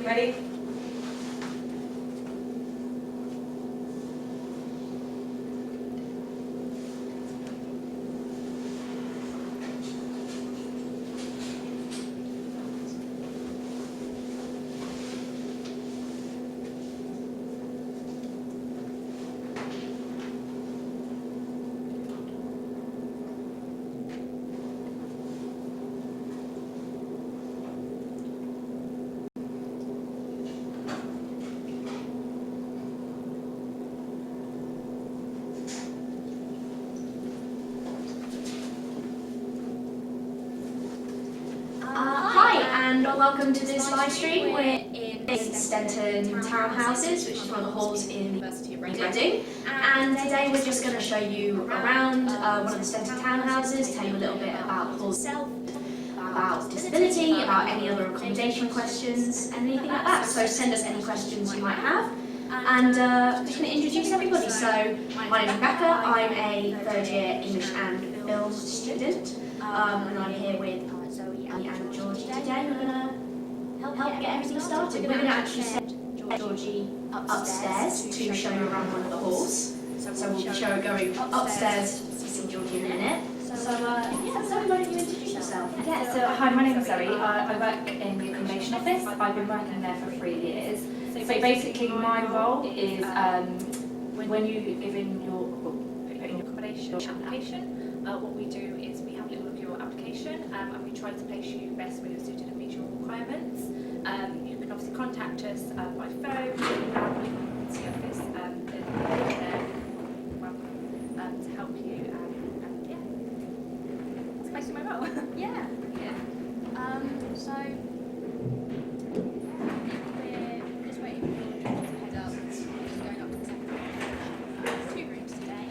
Ready? And welcome to this live stream. We're in Stenton Townhouses, which is one of the halls in University of Reading. And today we're just going to show you around one of the Stenton Townhouses, tell you a little bit about the hall itself, about disability, about any other accommodation questions, and anything like that. So send us any questions you might have. And we're just going to introduce everybody. So my name is Rebecca, I'm a third year English and film student, and I'm here with Zoe and Georgie today. We're going to help get everything started. We're going to actually send Georgie upstairs to show you around one of the halls. So we'll show her going upstairs to see Georgie in a minute. So yeah, Zoe, why don't you introduce yourself? Yeah, so hi, my name is Zoe. I work in the accommodation office. I've been working there for 3 years. So basically my role is when you give in your accommodation application, what we do is we have a little look at your application and we try to place you best where you're suited and meet your requirements. You can obviously contact us by phone, email, to the office, and they're welcome to help you. And yeah, that's basically my role. Yeah. So we're just waiting for Georgie to head up. She's going up to the second floor. 2 rooms today.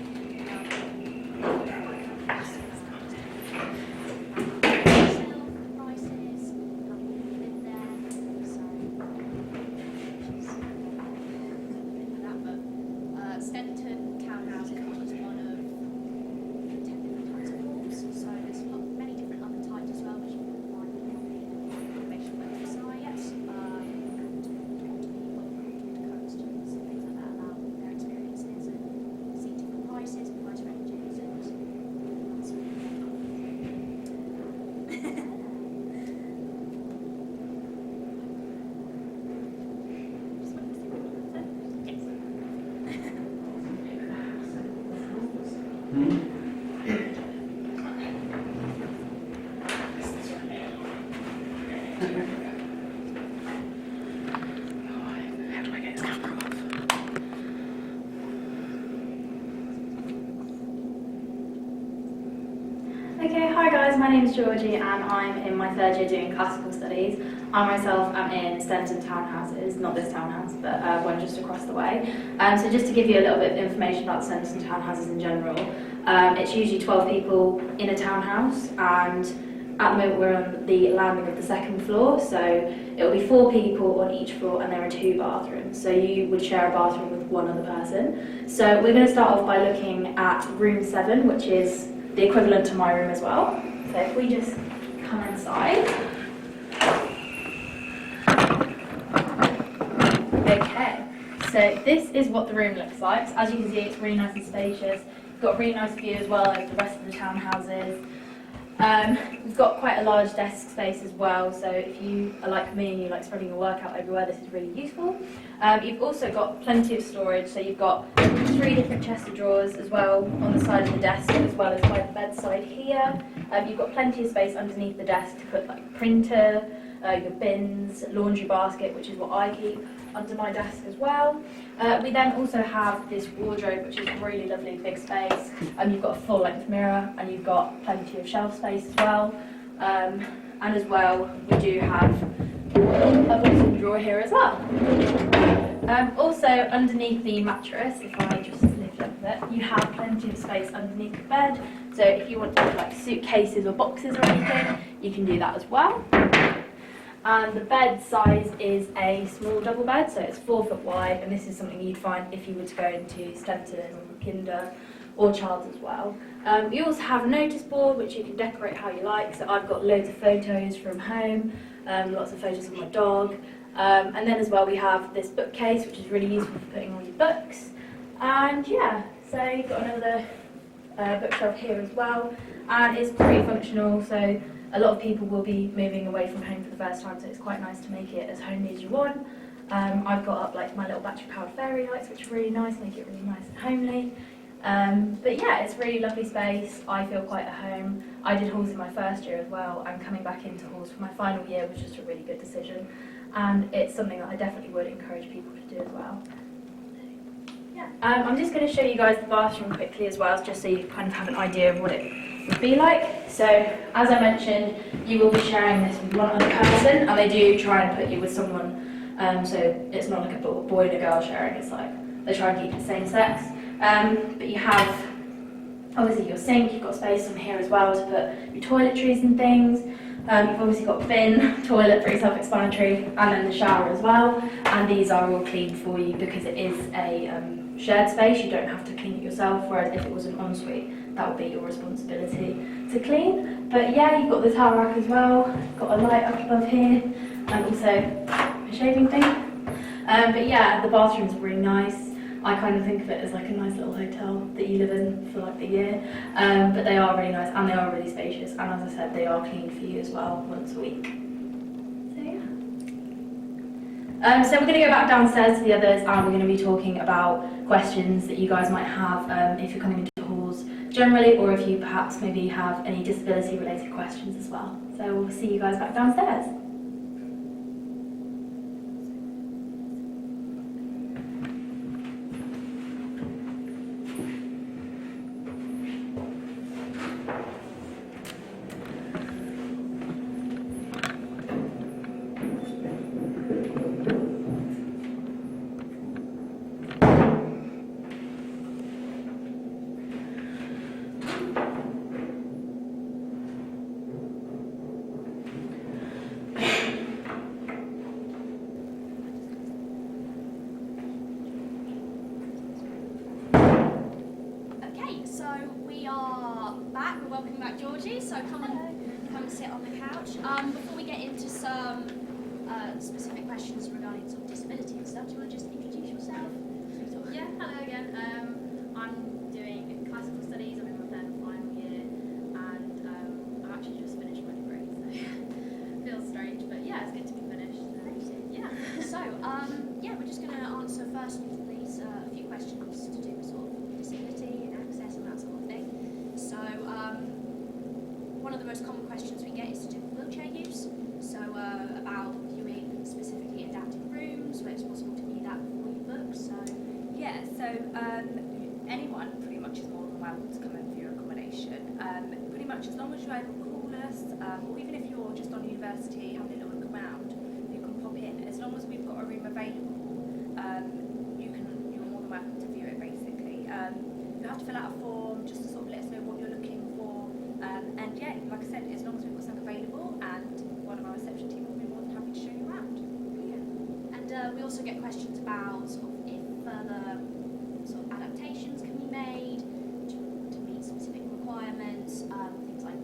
Stenton Townhouse is one of 10 different types of halls, so there's many different other types as well, which you can find on the information website. And questions and things like that about their experiences and see different prices, price ranges, and that sort of thing. Okay, hi guys, my name is Georgie and I'm in my 3rd year doing classical studies. I myself am in Stenton Townhouses, not this townhouse, but one just across the way. So just to give you a little bit of information about Stenton Townhouses in general, it's usually 12 people in a townhouse, and at the moment we're on the landing of the 2nd floor, so it will be 4 people on each floor and there are 2 bathrooms. So you would share a bathroom with one other person. So we're going to start off by looking at room 7, which is the equivalent to my room as well. So if we just come inside. Okay, so this is what the room looks like. So as you can see, it's really nice and spacious. We've got a really nice view as well of the rest of the townhouses. We've got quite a large desk space as well, so if you are like me and you like spreading your work out everywhere, this is really useful. You've also got plenty of storage, so you've got 3 different chest of drawers as well on the side of the desk, as well as by the bedside here. You've got plenty of space underneath the desk to put like a printer, your bins, laundry basket, which is what I keep under my desk as well. We then also have this wardrobe, which is a really lovely big space. You've got a full-length mirror and you've got plenty of shelf space as well. And as well, we do have a bottom drawer here as well. Also, underneath the mattress, if I just lift up a bit, you have plenty of space underneath the bed. So if you want to put like suitcases or boxes or anything, you can do that as well. And the bed size is a small double bed, so it's 4 foot wide, and this is something you'd find if you were to go into Stenton or Kinder or Childs as well. We also have a notice board which you can decorate how you like, so I've got loads of photos from home, lots of photos of my dog, And then as well we have this bookcase, which is really useful for putting all your books. And yeah, so you've got another bookshelf here as well, and it's pretty functional, so a lot of people will be moving away from home for the first time, so it's quite nice to make it as homely as you want. I've got up like my little battery powered fairy lights, which are really nice, make it really nice and homely. But yeah, it's a really lovely space. I feel quite at home. I did halls in my first year as well, and coming back into halls for my final year was just a really good decision, and it's something that I definitely would encourage people to do as well. Yeah. I'm just going to show you guys the bathroom quickly as well, just so you kind of have an idea of what it would be like. So, as I mentioned, you will be sharing this with one other person, and they do try and put you with someone, so it's not like a boy and a girl sharing, it's like they try and keep it the same sex. But you have, obviously, your sink, you've got space on here as well to put your toiletries and things. You've obviously got bin, toilet, pretty self-explanatory, and then the shower as well. And these are all clean for you because it is a shared space. You don't have to clean it yourself, whereas if it was an ensuite, that would be your responsibility to clean. But yeah, you've got the towel rack as well. You've got a light up above here, and also a shaving thing. But yeah, the bathrooms are really nice. I kind of think of it as like a nice little hotel that you live in for like the year, but they are really nice and they are really spacious, and as I said, they are clean for you as well once a week. So yeah. So we're going to go back downstairs to the others, and we're going to be talking about questions that you guys might have if you're coming into halls generally, or if you perhaps maybe have any disability related questions as well. So we'll see you guys back downstairs. Welcome back, Georgie. So come and sit on the couch. Before we get into some specific questions regarding sort of disability and stuff, do you want to just introduce yourself? Yeah, hello again. I'm doing classical studies. I'm in my third and final year, and I've actually just finished my degree, so it feels strange, but yeah, it's good to be finished. Yeah. So we're just going to answer first, please, a few questions to do with sort of disability and access and that sort of thing. So one of the most common questions we get is to do with wheelchair use. So about viewing specifically adapted rooms where it's possible to view that before you book. So yeah, so anyone pretty much is more than welcome to come and view accommodation. Pretty much as long as you're able to call us, or even if you're just on university having a little look around, you can pop in. As long as we've got a room available, you're more than welcome to view it basically. You have to fill out a form just to sort of let us know what you're looking for. And yeah, like I said, as long as we've got something available, and one of our reception team will be more than happy to show you around. brilliant. And we also get questions about sort of if further sort of adaptations can be made to meet specific requirements, things like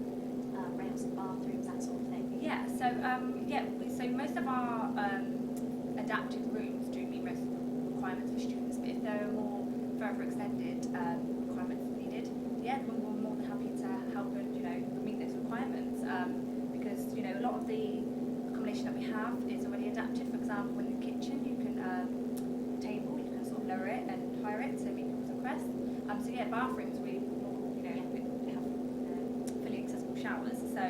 rails and bathrooms, that sort of thing. Yeah, so so most of our adapted rooms do meet most of the requirements for students, but if there are more further extended requirements needed, yeah, we're more than happy to help and meet those requirements, because a lot of the accommodation that we have is already adapted. For example, in the kitchen you can table, you can sort of lower it and higher it to meet people's requests. So yeah, bathrooms we have fully accessible showers, so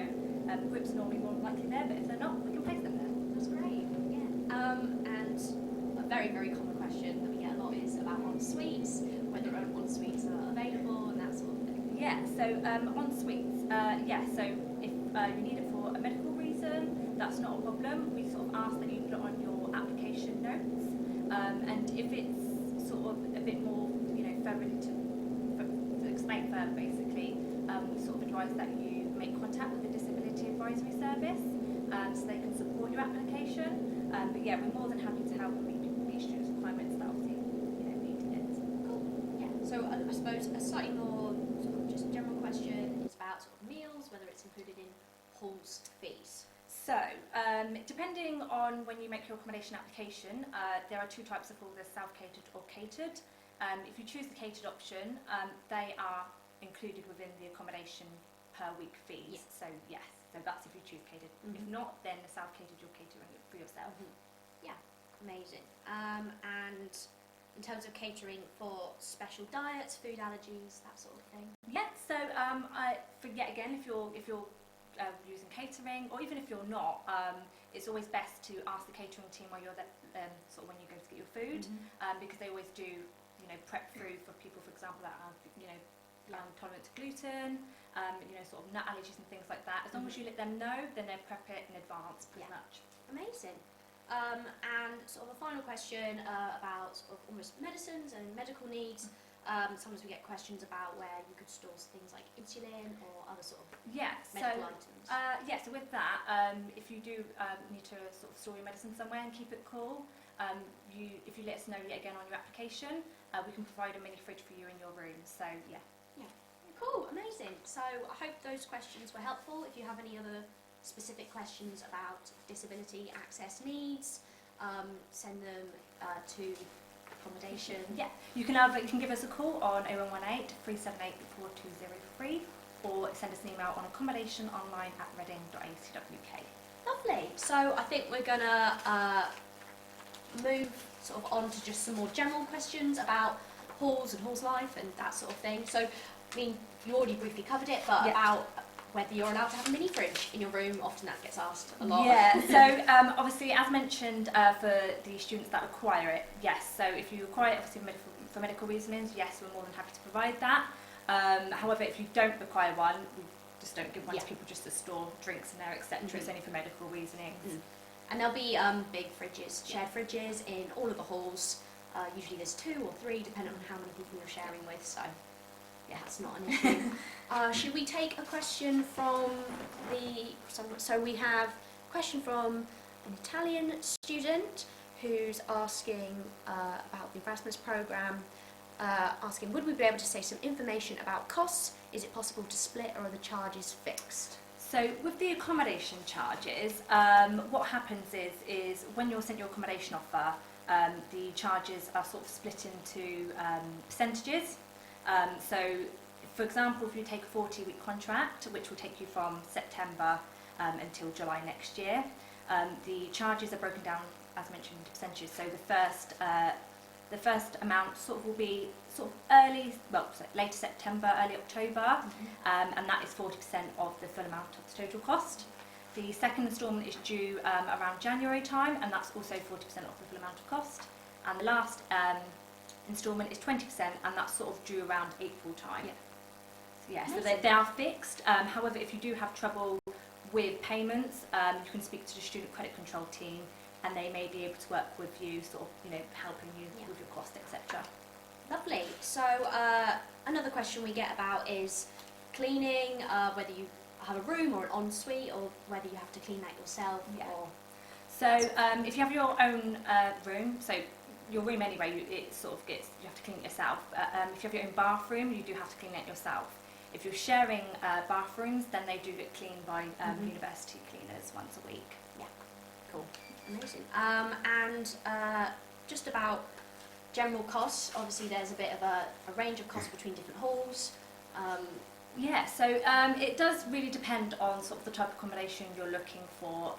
groups are normally more likely there, but if they're not, we can place them there. That's great. Yeah. And a very, very common question that we get a lot is about en-suites, whether en-suites are available and that sort of thing. Yeah, so en-suites, so if you need it for a medical reason, that's not a problem. We sort of ask that you put it on your application notes, and if it's sort of a bit more, further to explain further basically, we sort of advise that you make contact with the Disability Advisory Service, so they can support your application. But yeah, we're more than happy to help meet students' requirements that obviously need it. Cool. Yeah. So I suppose a slightly more sort of just general question is about sort of meals, whether it's included in halls fees. So, depending on when you make your accommodation application, there are two types of halls, there's self-catered or catered. If you choose the catered option, they are included within the accommodation per week fees. Yeah. So yes, so that's if you choose catered. If not, then the self-catered, you're catering it for yourself. Yeah, amazing. And in terms of catering for special diets, food allergies, that sort of thing. Yeah, so if you're using catering, or even if you're not, it's always best to ask the catering team while you're there, sort of when you go to get your food, because they always do, prep food for people, for example, that are intolerant to gluten, sort of nut allergies and things like that. As long as you let them know, then they prep it in advance, pretty much. Amazing. And sort of a final question about sort of almost medicines and medical needs. Sometimes we get questions about where you could store things like insulin or other sort of medical items. So with that, if you do need to sort of store your medicine somewhere and keep it cool, if you let us know yet again on your application, we can provide a mini fridge for you in your room. So yeah. Yeah. Cool, amazing. So I hope those questions were helpful. If you have any other specific questions about disability access needs, send them to Accommodation. Yeah, you can give us a call on 0118 378 4203 or send us an email on accommodationonline@reading.ac.uk. Lovely. So I think we're gonna move sort of on to just some more general questions about halls and halls life and that sort of thing. So, I mean, you already briefly covered it, but about whether you're allowed to have a mini fridge in your room, often that gets asked a lot. Yeah, so obviously, as mentioned, for the students that require it, yes. So if you require it, obviously for medical reasons, yes, we're more than happy to provide that. However, if you don't require one, we just don't give one to people just to store drinks in there, etc. It's only for medical reasonings. And there'll be big fridges, shared fridges in all of the halls. Usually there's 2 or 3, depending on how many people you're sharing with. So. Yeah, that's not an issue. Should we take a question from so we have a question from an Italian student who's asking about the Erasmus programme, asking, would we be able to say some information about costs? Is it possible to split, or are the charges fixed? So with the accommodation charges, what happens is when you're sent your accommodation offer, the charges are sort of split into percentages. So, for example, if you take a 40-week contract, which will take you from September until July next year, the charges are broken down, as mentioned, into percentages. So the first amount sort of will be sort of later September, early October, and that is 40% of the full amount of the total cost. The second instalment is due around January time, and that's also 40% of the full amount of cost. And the last instalment is 20%, and that's sort of due around April time. So they are fixed. However, if you do have trouble with payments, you can speak to the student credit control team, and they may be able to work with you, sort of, helping you with your cost, etc. Lovely. So another question we get about is cleaning, whether you have a room or an ensuite, or whether you have to clean that yourself. Or... So if you have your own room, so your room anyway, you have to clean it yourself. If you have your own bathroom, you do have to clean it yourself. If you're sharing bathrooms, then they do get cleaned by university cleaners once a week. Yeah, cool, amazing. And just about general costs, obviously there's a bit of a range of costs between different halls. So it does really depend on sort of the type of accommodation you're looking for.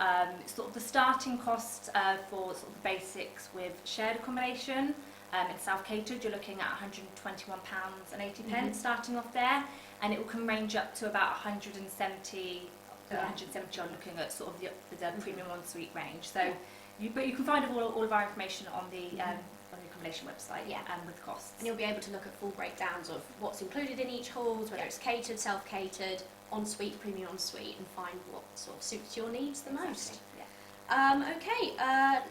Sort of the starting costs for sort of the basics with shared accommodation in self-catered, you're looking at £121.80 starting off there, and it can range up to about 170. 170 on looking at sort of the premium ensuite range. So, but you can find all of our information on the accommodation website and with costs. And you'll be able to look at full breakdowns of what's included in each hall, whether it's catered, self-catered, ensuite, premium ensuite, and find what sort of suits your needs the most. Okay, a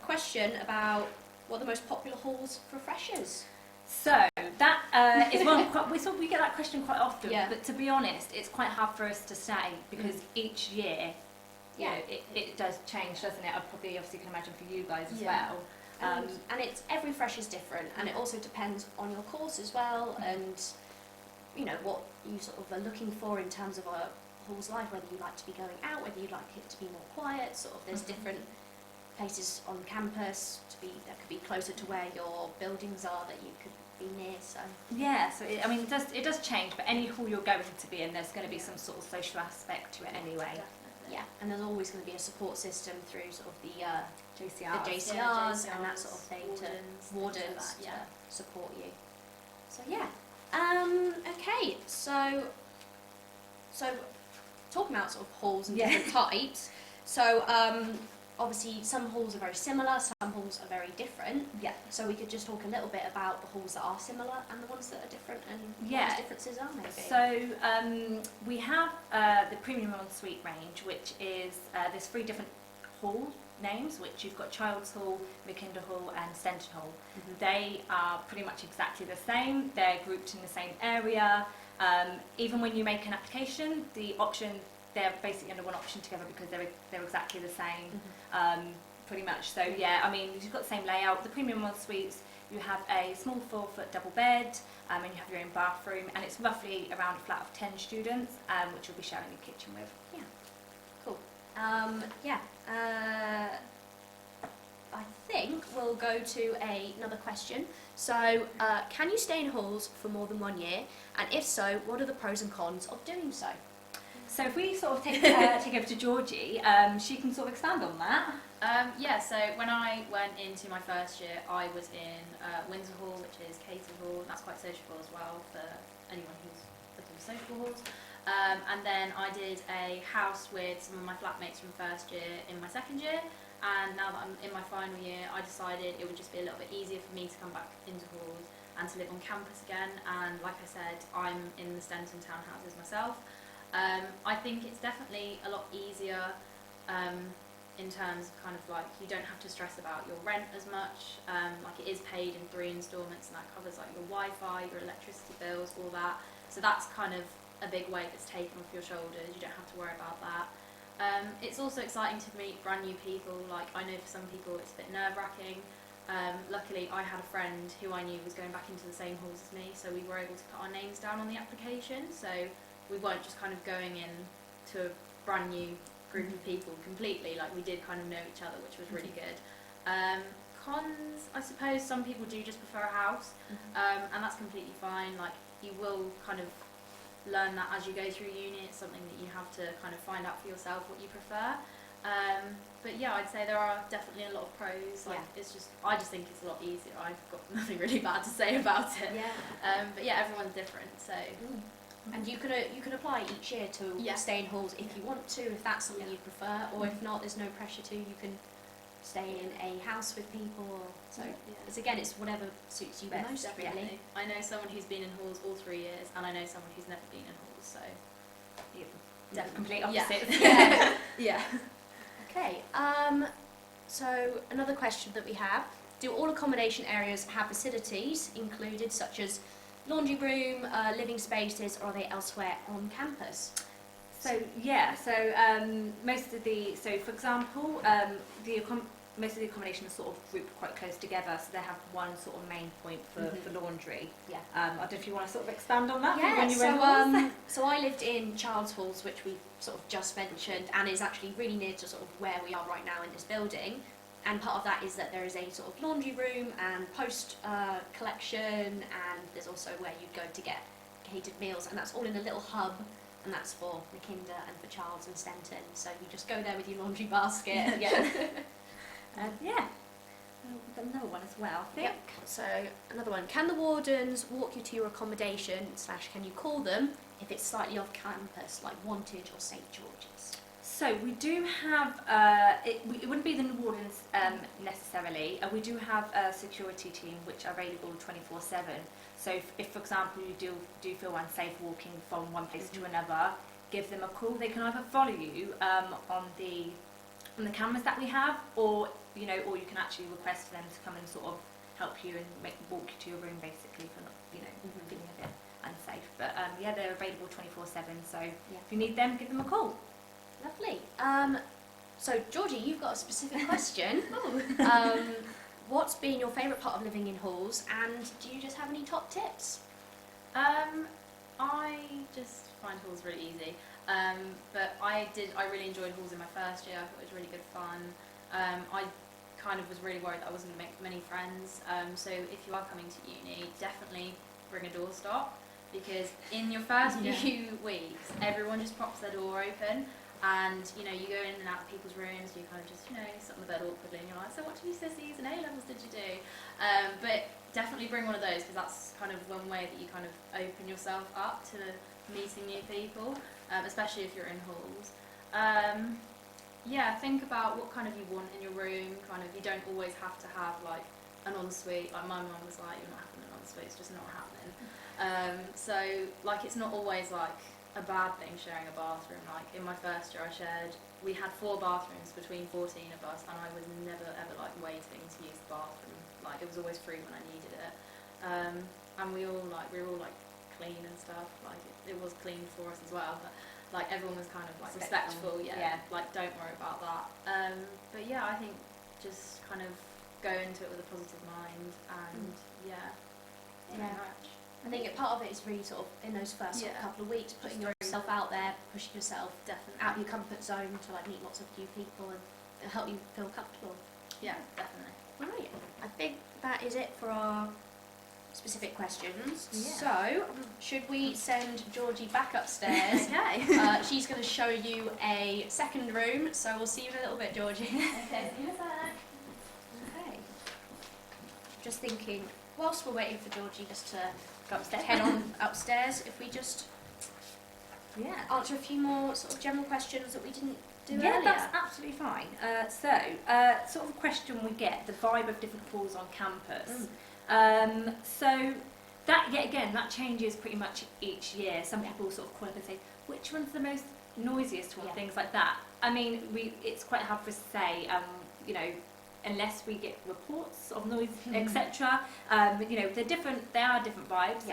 question about what are the most popular halls for freshers? So that is one we get that question quite often. But to be honest, it's quite hard for us to say because each year, it does change, doesn't it? I probably obviously can imagine for you guys as well. And it's every fresher's different, and it also depends on your course as well, and what you sort of are looking for in terms of a hall's like, whether you like to be going out, whether you'd like it to be more quiet. Sort of, there's different places on campus that could be closer to where your buildings are that you could be near. So yeah, so it does change, but any hall you're going to be in, there's going to be some sort of social aspect to it anyway. Definitely. yeah, and there's always going to be a support system through sort of the JCRs. JCRs and that sort of thing, wardens yeah. to support you. So yeah, okay, so talking about sort of halls and different types. So obviously some halls are very similar, some halls are very different. Yeah. So we could just talk a little bit about the halls that are similar and the ones that are different, and Yeah. what those differences are maybe. So we have the premium ensuite range, which is there's 3 different hall names, which you've got Child's Hall, McKinder Hall and Stenton Hall. Mhm. They are pretty much exactly the same. They're grouped in the same area. Even when you make an application, the option, they're basically under one option together because they're exactly the same, pretty much. So yeah, I mean, you've got the same layout. The premium ensuites, you have a small 4-foot double bed, and you have your own bathroom, and it's roughly around a flat of 10 students, which you'll be sharing your kitchen with. Yeah, cool. I think we'll go to another question. So, can you stay in halls for more than 1 year? And if so, what are the pros and cons of doing so? So if we sort of take over to Georgie, she can sort of expand on that. Yeah, so when I went into my first year, I was in Windsor Hall, which is Cater Hall. That's quite sociable as well for anyone who's looking for social halls. And then I did a house with some of my flatmates from first year in my second year. And now that I'm in my final year, I decided it would just be a little bit easier for me to come back into halls and to live on campus again. And like I said, I'm in the Stenton townhouses myself. I think it's definitely a lot easier in terms of kind of like, you don't have to stress about your rent as much. Like, it is paid in 3 instalments, and that covers like your Wi-Fi, your electricity bills, all that. So that's kind of a big weight that's taken off your shoulders. You don't have to worry about that. It's also exciting to meet brand new people. Like, I know for some people it's a bit nerve-wracking. Luckily, I had a friend who I knew was going back into the same halls as me, so we were able to put our names down on the application. So we weren't just kind of going in to a brand new group of people completely. Like, we did kind of know each other, which was really good. Cons, I suppose some people do just prefer a house, and that's completely fine. Like, you will kind of learn that as you go through uni. It's something that you have to kind of find out for yourself what you prefer. But yeah, I'd say there are definitely a lot of pros. Like, I just think it's a lot easier. I've got nothing really bad to say about it. Yeah. But yeah, everyone's different, so. And you can apply each year to stay in halls if you want to, if that's something you prefer, or if not, there's no pressure to. You can stay in a house with people. So it's whatever suits you the most, Definitely. really. I know someone who's been in halls all 3 years, and I know someone who's never been in halls. So Definitely complete opposite. Yeah. yeah. Okay. So another question that we have: do all accommodation areas have facilities included, such as laundry room, living spaces, or are they elsewhere on campus? So for example, most of the accommodation is sort of grouped quite close together, so they have one sort of main point for laundry. Yeah. I don't know if you want to sort of expand on that. Yeah. When you were in halls. So I lived in Child's Halls, which we sort of just mentioned, and is actually really near to sort of where we are right now in this building. And part of that is that there is a sort of laundry room and post collection, and there's also where you'd go to get catered meals, and that's all in a little hub, and that's for McKinder and for Child's and Stenton. So you just go there with your laundry basket. We've got another one as well, I think. Yep. So another one: can the wardens walk you to your accommodation / can you call them if it's slightly off campus, like Wantage or St George's? So we do have, it wouldn't be the wardens necessarily. We do have a security team which are available 24/7. So if for example, you do feel unsafe walking from one place to another, give them a call. They can either follow you on the cameras that we have, or you can actually request for them to come and sort of help you and walk you to your room, basically, for not feeling a bit unsafe. But they're available 24/7. So if you need them, give them a call. Lovely. So Georgie, you've got a specific question. What's been your favourite part of living in halls, and do you just have any top tips? I just find halls really easy. But I really enjoyed halls in my first year. I thought it was really good fun. I kind of was really worried that I wasn't going to make many friends. So if you are coming to uni, definitely bring a doorstop, because in your first few weeks, everyone just props their door open, and you go in and out of people's rooms. You kind of just sit on the bed awkwardly, and you're like, so what did you Necessities and A levels did you do? But definitely bring one of those, because that's kind of one way that you kind of open yourself up to meeting new people, especially if you're in halls. Think about what kind of you want in your room. Kind of, you don't always have to have like an ensuite. Like my mum was like, you're not having an ensuite, it's just not happening. So like it's not always like a bad thing sharing a bathroom. Like in my first year we had 4 bathrooms between 14 of us, and I was never ever like waiting to use the bathroom. Like it was always free when I needed it. And we were all like clean and stuff. Like it was clean for us as well, but like everyone was kind of like respectful. Like don't worry about that. But yeah, I think just kind of go into it with a positive mind, and I think part of it is really sort of in those first couple of weeks, putting yourself out there, pushing yourself out of your comfort zone to like meet lots of new people and help you feel comfortable. Yeah, definitely. Right, I think that is it for our specific questions. Yeah. So, should we send Georgie back upstairs? Okay. She's going to show you a second room, so we'll see you in a little bit, Georgie. Okay, see you back. Okay. Just thinking, whilst we're waiting for Georgie just to Go upstairs. head on upstairs, if we just answer a few more sort of general questions that we didn't do Yeah, earlier. that's absolutely fine. Sort of a question we get, the vibe of different halls on campus. So that, yet again, that changes pretty much each year. Some people sort of call up and say, which one's the most noisiest one, things like that. I mean, it's quite hard for us to say, unless we get reports of noise, etc. They're different, they are different vibes.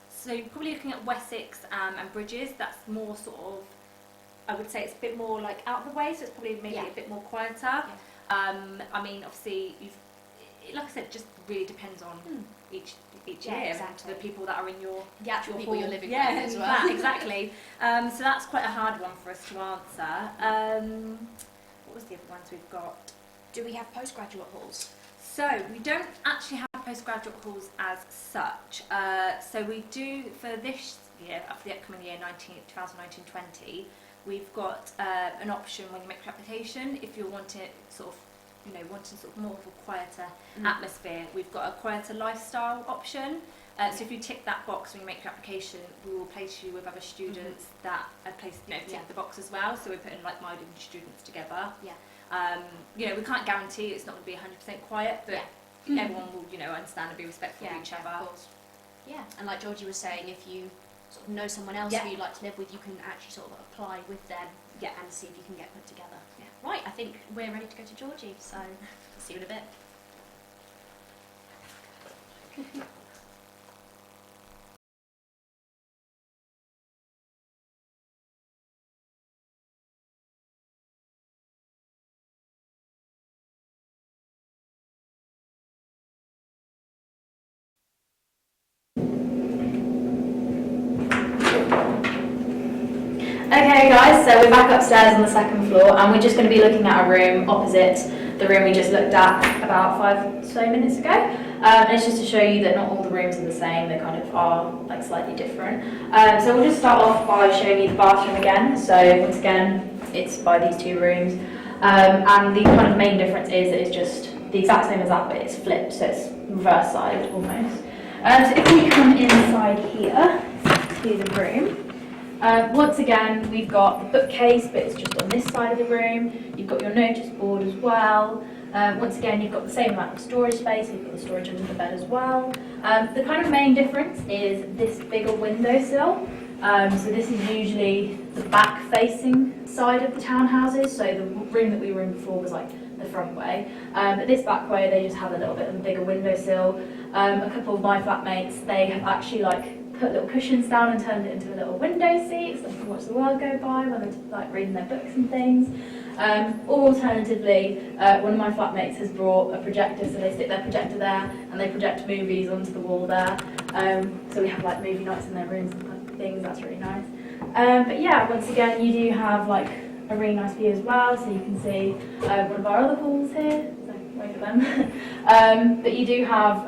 So you're probably looking at Wessex and Bridges. That's more sort of, I would say it's a bit more like out of the way, so it's probably maybe a bit more quieter. I mean, obviously, like I said, just really depends on each year, exactly. the people that are in your people you're living with as well. that, exactly. So that's quite a hard one for us to answer. What was the other ones we've got? Do we have postgraduate halls? So we don't actually have postgraduate halls as such. So we do for this year, for the upcoming year, 2019-20, we've got an option when you make your application. If you're wanting more of a quieter atmosphere, we've got a quieter lifestyle option. So if you tick that box when you make your application, we will place you with other students that are placed, tick the box as well. So we're putting like-minded students together. We can't guarantee it's not going to be 100% quiet, but everyone will, understand and be respectful of each other. Of course. Yeah, and like Georgie was saying, if you sort of know someone else who you'd like to live with, you can actually sort of apply with them and see if you can get put together. Right, I think we're ready to go to Georgie, so see you in a bit. Okay guys, so we're back upstairs on the second floor, and we're just going to be looking at a room opposite the room we just looked at about 5 or so minutes ago. And it's just to show you that not all the rooms are the same, they kind of are like slightly different. So we'll just start off by showing you the bathroom again. So once again, it's by these 2 rooms. And the kind of main difference is that it's just the exact same as that, but it's flipped, so it's reverse side almost. So if we come inside here to the room, once again, we've got the bookcase, but it's just on this side of the room. You've got your notice board as well. Once again, you've got the same amount of storage space. You've got the storage under the bed as well. The kind of main difference is this bigger windowsill. So this is usually the back-facing side of the townhouses. So the room that we were in before was like the front way. But this back way, they just have a little bit of a bigger windowsill. A couple of my flatmates, they have actually put little cushions down and turned it into a little window seat so they can watch the world go by when they're reading their books and things. Or alternatively, one of my flatmates has brought a projector, so they stick their projector there and they project movies onto the wall there. So we have movie nights in their rooms and things. That's really nice. But yeah, once again, you do have like a really nice view as well, so you can see one of our other halls here. So wave at them. But you do have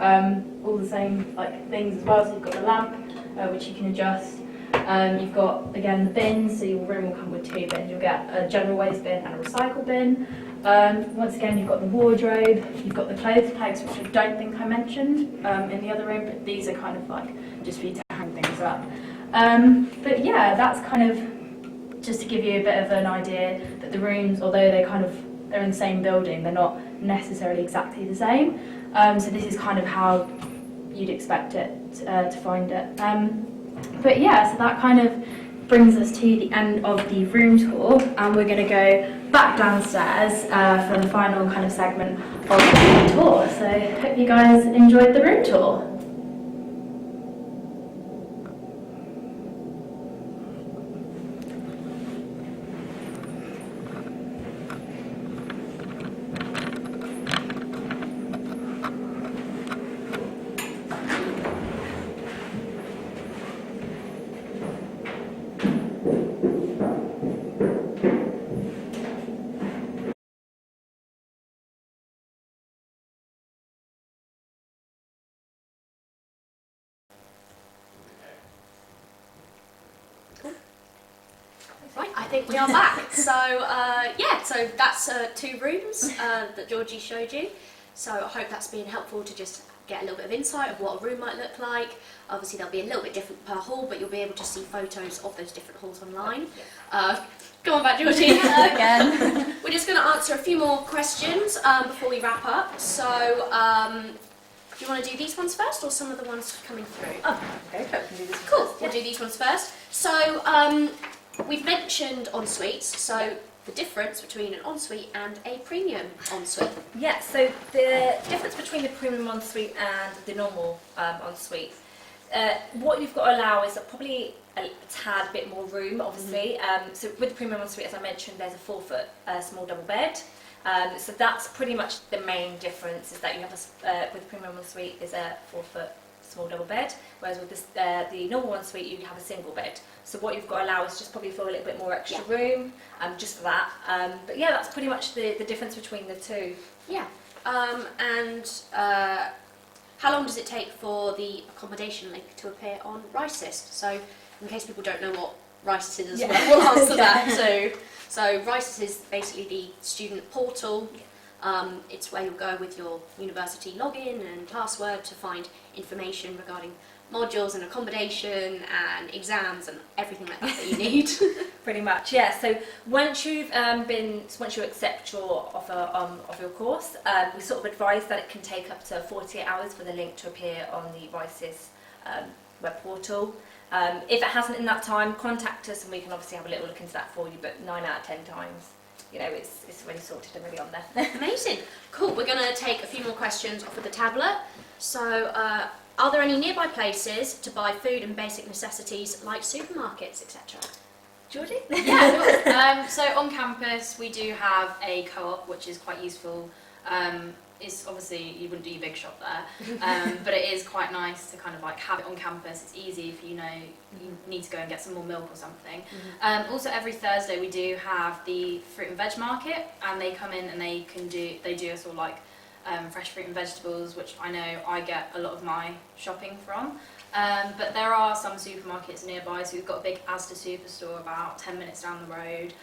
all the same like things as well. So you've got the lamp, which you can adjust. You've got again the bins, so your room will come with 2 bins. You'll get a general waste bin and a recycle bin. Once again, you've got the wardrobe, you've got the clothes pegs, which I don't think I mentioned in the other room, but these are kind of like just for you to hang things up. But yeah, that's kind of just to give you a bit of an idea that the rooms, although they're in the same building, they're not necessarily exactly the same. So this is kind of how you'd expect it to find it. But yeah, so that kind of brings us to the end of the room tour, and we're going to go back downstairs for the final kind of segment of the tour. So hope you guys enjoyed the room tour. Right, I think we are back. So yeah, so that's 2 rooms that Georgie showed you. So I hope that's been helpful to just get a little bit of insight of what a room might look like. Obviously they'll be a little bit different per hall, but you'll be able to see photos of those different halls online. Go on back, Georgie. Again. We're just going to answer a few more questions before we wrap up. So do you want to do these ones first or some of the ones coming through? Oh, okay, we can do this one Cool, first, we'll yeah. do these ones first. So we've mentioned en-suites, so the difference between an ensuite and a premium ensuite. Yeah, so the difference between the premium ensuite and the normal ensuite, what you've got to allow is probably a tad bit more room, obviously. So with the premium ensuite, as I mentioned, there's a 4-foot small double bed. So that's pretty much the main difference, is that you have with the premium ensuite is a 4-foot small double bed, whereas with this, the normal ensuite you have a single bed. So what you've got to allow is just probably for a little bit more extra room, just for that. But yeah, that's pretty much the difference between the two. Yeah. And how long does it take for the accommodation link to appear on RISEST? So in case people don't know what RISEST is as well, we'll answer that. So RISEST is basically the student portal. It's where you'll go with your university login and password to find information regarding modules and accommodation and exams and everything like that you need. Pretty much, yeah. So once you accept your offer of your course, we sort of advise that it can take up to 48 hours for the link to appear on the RISEST web portal. If it hasn't in that time, contact us and we can obviously have a little look into that for you, but 9 out of 10 times, you know, it's already sorted and already on there. Amazing. Cool. We're going to take a few more questions off of the tablet. So, are there any nearby places to buy food and basic necessities like supermarkets, etc.? Georgie? Yeah, so on campus we do have a co-op, which is quite useful. It's obviously, you wouldn't do your big shop there, but it is quite nice to kind of like have it on campus. It's easy if you know you need to go and get some more milk or something. Also every Thursday we do have the fruit and veg market, and they come in and they do a sort of like fresh fruit and vegetables, which I know I get a lot of my shopping from. But there are some supermarkets nearby, so we've got a big Asda superstore about 10 minutes down the road.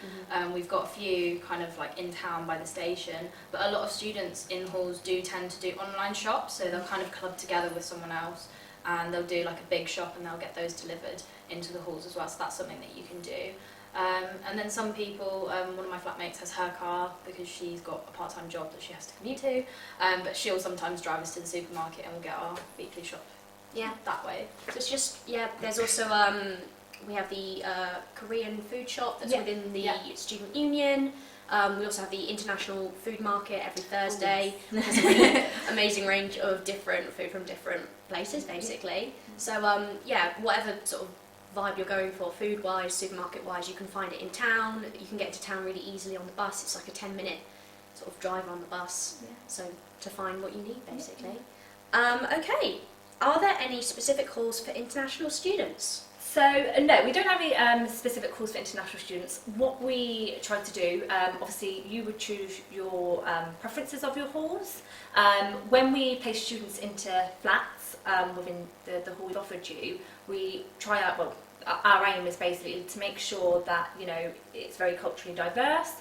We've got a few kind of like in town by the station, but a lot of students in halls do tend to do online shops, so they'll kind of club together with someone else and they'll do like a big shop and they'll get those delivered into the halls as well, so that's something that you can do. And then some people, one of my flatmates has her car because she's got a part-time job that she has to commute to, but she'll sometimes drive us to the supermarket and we'll get our weekly shop that way. So it's just, there's also, we have the Korean food shop that's within the student union. We also have the international food market every Thursday. There's a really amazing range of different food from different places, basically. So whatever sort of vibe you're going for, food-wise, supermarket-wise, you can find it in town. You can get into town really easily on the bus. It's like a 10-minute sort of drive on the bus, so to find what you need, basically. Okay, are there any specific halls for international students? So no, we don't have any specific calls for international students. What we try to do, obviously you would choose your preferences of your halls. When we place students into flats within the hall we've offered you, we try out, well, our aim is basically to make sure that, you know, it's very culturally diverse.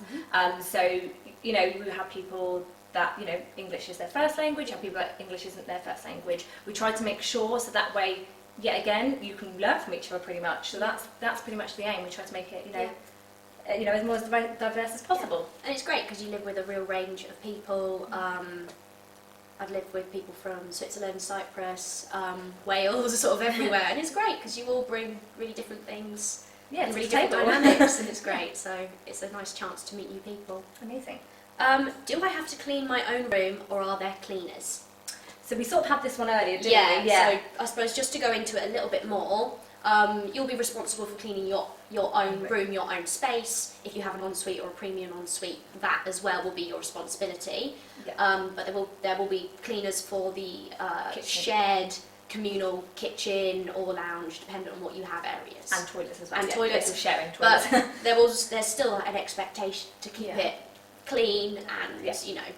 So, you know, we have people that, you know, English is their first language, have people that English isn't their first language. We try to make sure so that way, yet again, you can learn from each other pretty much. So that's pretty much the aim. We try to make it, you know, as more diverse as possible. Yeah. And it's great because you live with a real range of people. I've lived with people from Switzerland, Cyprus, Wales, sort of everywhere, and it's great because you all bring really different things, Yeah, and it's really a different table. dynamics, and it's great. So it's a nice chance to meet new people. Amazing. Do I have to clean my own room, or are there cleaners? So we sort of had this one earlier, didn't Yeah. we? Yeah. So I suppose just to go into it a little bit more, you'll be responsible for cleaning your own room, your own space. If you have an ensuite or a premium ensuite, that as well will be your responsibility. Yeah. But there will be cleaners for the Kitchen. shared communal kitchen or lounge, depending on what you have areas. And toilets as well. And yeah, toilets. people sharing toilets. But there's still an expectation to keep Yeah. it clean and Yeah. you know.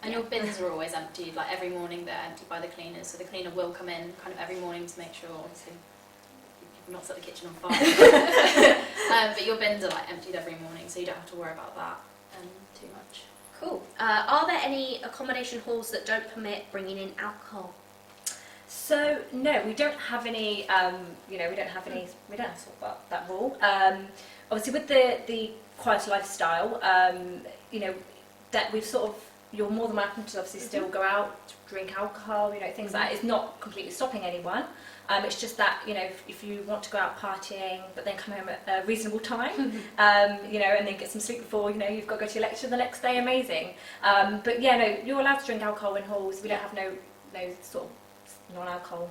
And your bins are always emptied, like every morning they're emptied by the cleaners, so the cleaner will come in kind of every morning to make sure, obviously, you've not set the kitchen on fire. But your bins are like emptied every morning, so you don't have to worry about that too much. Cool. Are there any accommodation halls that don't permit bringing in alcohol? So no, we don't have any. You know, we don't have sort of that rule. Obviously, with the quieter lifestyle, you know, that we've sort of, you're more than welcome to obviously still go out, drink alcohol, you know, things like that. It's not completely stopping anyone. It's just that, you know, if you want to go out partying, but then come home at a reasonable time, you know, and then get some sleep before, you know, you've got to go to your lecture the next day, amazing. But yeah, no, you're allowed to drink alcohol in halls. We don't have no sort of non-alcohol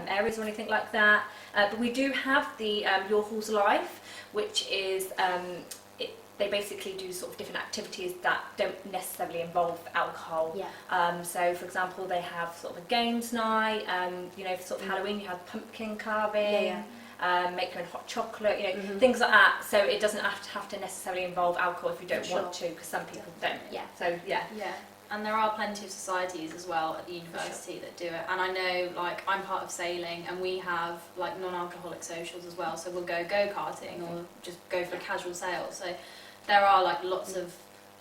areas or anything like that. But we do have the Your Halls Life, which is they basically do sort of different activities that don't necessarily involve alcohol. Yeah. So, for example, they have sort of a games night. You know, for sort of Halloween, you have pumpkin carving. Make your own hot chocolate. You know, things like that. So it doesn't have to necessarily involve alcohol if you don't want to, because some people don't. Yeah. So yeah. Yeah, and there are plenty of societies as well at the university that do it. And I know, like, I'm part of sailing, and we have like non-alcoholic socials as well. So we'll go go-karting or just go for a casual sail. So there are like lots of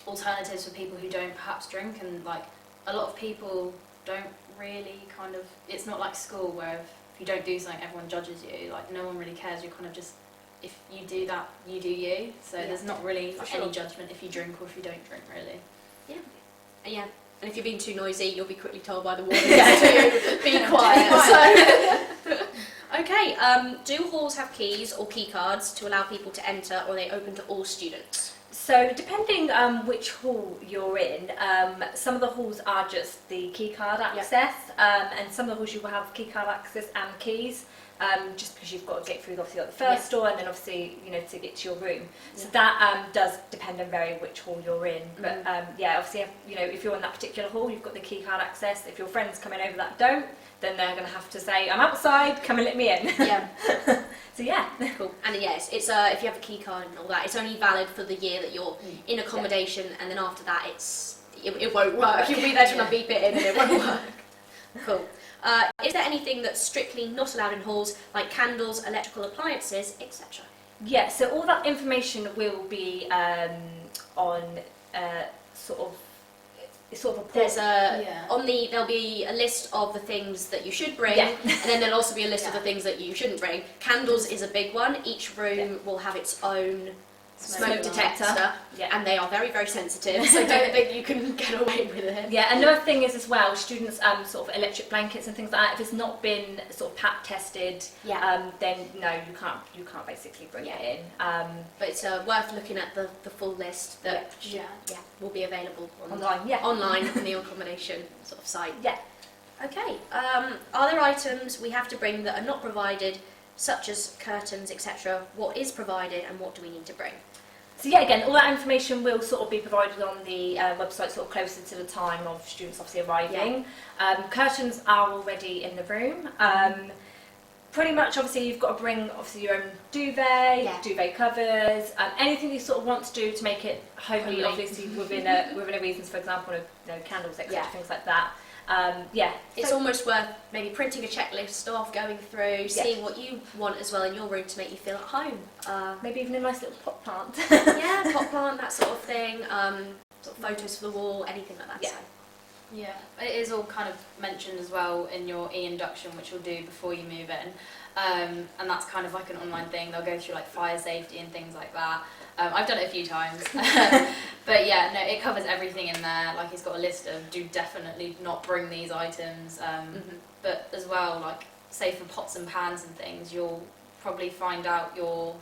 alternatives for people who don't perhaps drink, and like a lot of people don't really kind of. It's not like school where if you don't do something, everyone judges you. Like no one really cares. You're kind of just, if you do that, you do you. So there's not really like, any judgment if you drink or if you don't drink, really. Yeah, and if you're being too noisy, you'll be quickly told by the wardens to be quiet. Okay, do halls have keys or key cards to allow people to enter, or are they open to all students? So depending which hall you're in, some of the halls are just the key card access, and some of the halls you will have key card access and keys, just because you've got to get through obviously like the first door and then obviously, you know, to get to your room. So that does depend and vary which hall you're in. But yeah, obviously, you know, if you're in that particular hall, you've got the key card access. If your friends coming over that don't, then they're going to have to say, I'm outside, come and let me in. Yeah. So yeah. Cool. And yes, it's if you have a key card and all that, it's only valid for the year that you're in accommodation, and then after that, it won't work. You'll be there trying to beep it in, and it won't work. Cool. Is there anything that's strictly not allowed in halls, like candles, electrical appliances, etc.? Yeah, so all that information will be on sort of a There's port. there'll be a list of the things that you should bring, Yeah. and then there'll also be a list of the things that you shouldn't bring. Candles is a big one. Each room will have its own smoke detector, and they are very, very sensitive, so don't think you can get away with it. Yeah, another thing is as well, students sort of electric blankets and things like that, if it's not been sort of PAP tested, then no, you can't basically bring it in. But it's worth looking at the full list that will be available Online, online on the accommodation sort of site. Yeah. Okay, are there items we have to bring that are not provided, such as curtains, etc.? What is provided and what do we need to bring? So yeah, again, all that information will sort of be provided on the website sort of closer to the time of students obviously arriving. Curtains are already in the room. pretty much, obviously, you've got to bring obviously your own duvet, Yeah. duvet covers, anything you sort of want to do to make it homely, Homely. obviously within a reasons, for example, candles, etc., Yeah. things like that. It's almost worth maybe printing a checklist off, going through, Yeah. seeing what you want as well in your room to make you feel at home. Maybe even a nice little pot plant. Yeah, pot plant, that sort of thing. Sort of photos for the wall, anything like that. Yeah. So. Yeah, it is all kind of mentioned as well in your e-induction, which you'll do before you move in. And that's kind of like an online thing. They'll go through like fire safety and things like that. I've done it a few times. But yeah, no, it covers everything in there. Like it's got a list of do definitely not bring these items. But as well, like say for pots and pans and things, you'll probably find out your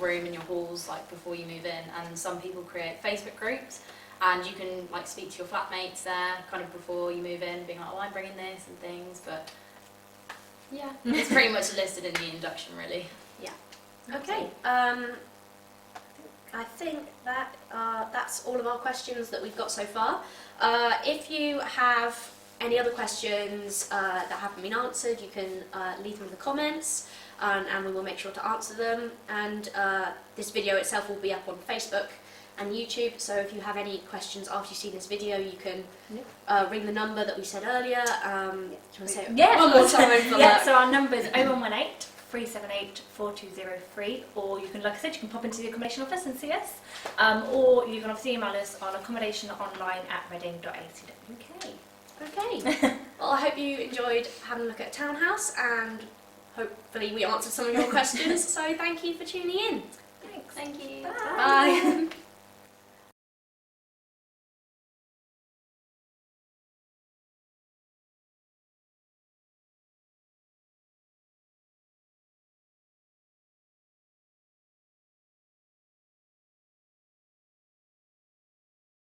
room and your halls like before you move in. And some people create Facebook groups. And you can like speak to your flatmates there kind of before you move in, being like, oh, I'm bringing this and things, but yeah, it's pretty much listed in the induction really. Okay. I think that that's all of our questions that we've got so far. If you have any other questions that haven't been answered, you can leave them in the comments, and we will make sure to answer them. And this video itself will be up on Facebook and YouTube, so if you have any questions after you've seen this video, you can ring the number that we said earlier. Do you want to say it one more time for that? So our number is 0118 378 4203, or you can, like I said, you can pop into the accommodation office and see us, or you can obviously email us on accommodationonline@reading.ac.uk. Okay. Well, I hope you enjoyed having a look at a townhouse, and hopefully we answered some of your questions. So thank you for tuning in. Thanks. Thank you. Bye.